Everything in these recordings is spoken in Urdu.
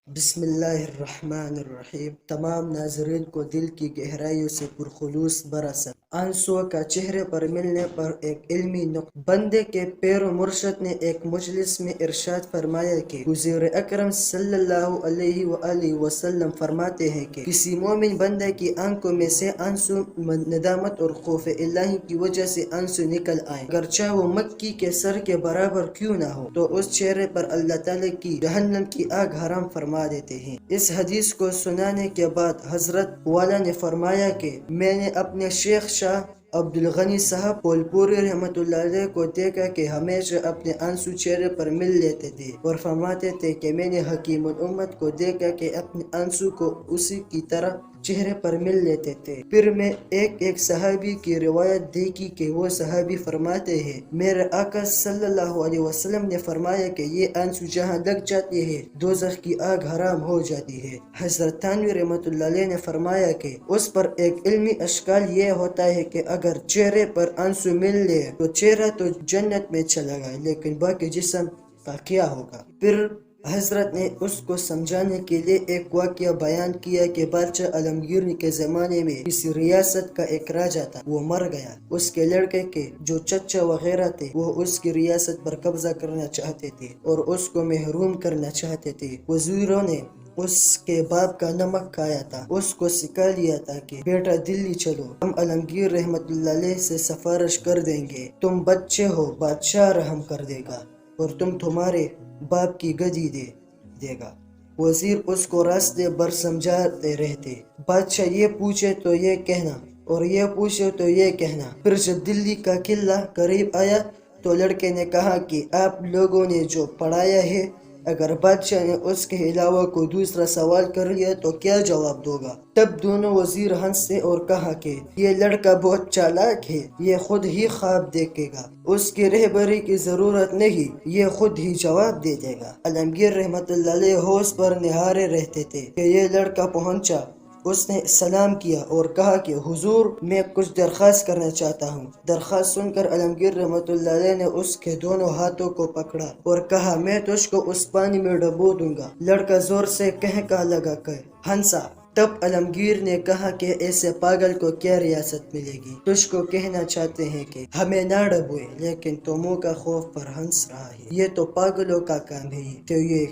بسم اللہ الرحمن الرحیم۔ تمام ناظرین کو دل کی گہرائیوں سے پرخلوص برسات۔ آنسوں کا چہرے پر ملنے پر ایک علمی نقطہ۔ بندے کے پیر و مرشد نے ایک مجلس میں ارشاد فرمایا کہ حضور اکرم صلی اللہ علیہ وآلہ وسلم فرماتے ہیں کہ کسی مومن بندے کی آنکھوں میں سے آنسو ندامت اور خوف الہی کی وجہ سے آنسو نکل آئیں، اگرچہ وہ مکی کے سر کے برابر کیوں نہ ہو، تو اس چہرے پر اللہ تعالیٰ کی جہنم کی آگ حرام فرما دیتے ہیں۔ اس حدیث کو سنانے کے بعد حضرت والا نے فرمایا کہ میں نے اپنے شیخ شاہ عبدالغنی صاحب پھول پوری رحمۃ اللہ علیہ کو دیکھا کہ ہمیشہ اپنے آنسو چہرے پر مل لیتے تھے اور فرماتے تھے کہ میں نے حکیم الامت کو دیکھا کہ اپنے آنسو کو اسی کی طرح چہرے پر مل لیتے تھے۔ پھر میں ایک صحابی کی روایت دیکھی کہ وہ صحابی فرماتے ہیں میرے آقا صلی اللہ علیہ وسلم نے فرمایا کہ یہ آنسو جہاں لگ جاتے ہیں دوزخ کی آگ حرام ہو جاتی ہے۔ حضرت تھانوی رحمۃ اللہ علیہ نے فرمایا کہ اس پر ایک علمی اشکال یہ ہوتا ہے کہ اگر چہرے پر آنسو مل لے تو چہرہ تو جنت میں چلا گا، لیکن باقی جسم کا کیا ہوگا؟ پھر حضرت نے اس کو سمجھانے کے لیے ایک واقعہ بیان کیا کہ بادشاہ عالمگیر کے زمانے میں کسی ریاست کا ایک راجا تھا، وہ مر گیا۔ اس کے لڑکے کے جو چچا وغیرہ تھے وہ اس کی ریاست پر قبضہ کرنا چاہتے تھے اور اس کو محروم کرنا چاہتے تھے۔ وزیروں نے اس کے باپ کا نمک کھایا تھا، اس کو سکھا لیا تھا کہ بیٹا دلی چلو، ہم عالمگیر رحمت اللہ علیہ سے سفارش کر دیں گے، تم بچے ہو، بادشاہ رحم کر دے گا اور تمہارے باپ کی گدی دے گا۔ وزیر اس کو راستے بھر سمجھاتے رہتے، بادشاہ یہ پوچھے تو یہ کہنا اور یہ پوچھے تو یہ کہنا۔ پھر جب دلی کا قلعہ قریب آیا تو لڑکے نے کہا کہ آپ لوگوں نے جو پڑھایا ہے، اگر بادشاہ نے اس کے علاوہ کوئی دوسرا سوال کر لیا تو کیا جواب دو گا؟ تب دونوں وزیر ہنسے اور کہا کہ یہ لڑکا بہت چالاک ہے، یہ خود ہی خواب دیکھے گا، اس کی رہبری کی ضرورت نہیں، یہ خود ہی جواب دے دے گا۔ عالمگیر رحمت اللہ علیہ ہوش پر نہارے رہتے تھے کہ یہ لڑکا پہنچا۔ اس نے سلام کیا اور کہا کہ حضور میں کچھ درخواست کرنا چاہتا ہوں۔ درخواست سن کر عالمگیر رحمت اللہ علیہ نے اس کے دونوں ہاتھوں کو پکڑا اور کہا میں تجھ کو اس پانی میں ڈبو دوں گا۔ لڑکا زور سے کہکا لگا کر ہنسا۔ تب عالمگیر نے کہا کہ ایسے پاگل کو کیا ریاست ملے گی؟ تجھ کو کہنا چاہتے ہیں کہ ہمیں نہ ڈبوئے، لیکن تو منہ کا خوف پر ہنس رہا ہے، یہ تو پاگلوں کا کام ہے، تو یہ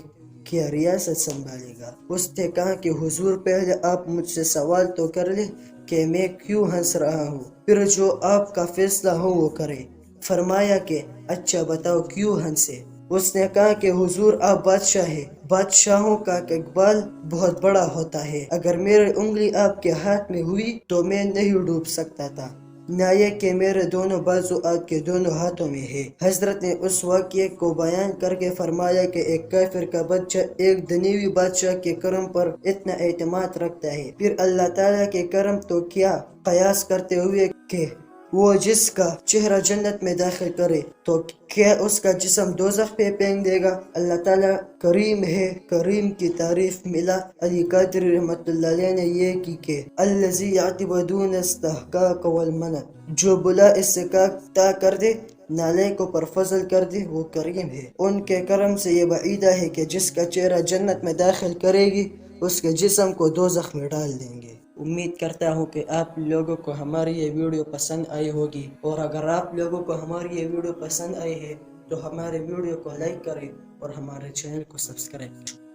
کیا ریاست سنبھالے گا؟ اس نے کہا کہ حضور پہلے آپ مجھ سے سوال تو کر لیں کہ میں کیوں ہنس رہا ہوں، پھر جو آپ کا فیصلہ ہو وہ کرے۔ فرمایا کہ اچھا بتاؤ کیوں ہنسے؟ اس نے کہا کہ حضور آپ بادشاہ ہیں، بادشاہوں کا اقبال بہت بڑا ہوتا ہے، اگر میری انگلی آپ کے ہاتھ میں ہوئی تو میں نہیں ڈوب سکتا تھا، نہ یہ کہ میرے دونوں بازو آپ کے دونوں ہاتھوں میں ہے۔ حضرت نے اس واقعے کو بیان کر کے فرمایا کہ ایک کافر کا بچہ ایک دنیوی بادشاہ کے کرم پر اتنا اعتماد رکھتا ہے، پھر اللہ تعالیٰ کے کرم تو کیا قیاس کرتے ہوئے کہ وہ جس کا چہرہ جنت میں داخل کرے تو کیا اس کا جسم دوزخ پہ پھینک دے گا؟ اللہ تعالیٰ کریم ہے، کریم کی تعریف ملا علی قادری رحمت اللہ علیہ نے یہ کی کہ الذی یعتب دون استحقاق والمنت، جو بلا استحقاق کر دے، نالائقوں پر فضل کر دے، وہ کریم ہے۔ ان کے کرم سے یہ بعیدہ ہے کہ جس کا چہرہ جنت میں داخل کرے گی اس کے جسم کو دوزخ میں ڈال دیں گے۔ امید کرتا ہوں کہ آپ لوگوں کو ہماری یہ ویڈیو پسند آئی ہوگی، اور اگر آپ لوگوں کو ہماری یہ ویڈیو پسند آئی ہے تو ہمارے ویڈیو کو لائک کریں اور ہمارے چینل کو سبسکرائب کریں۔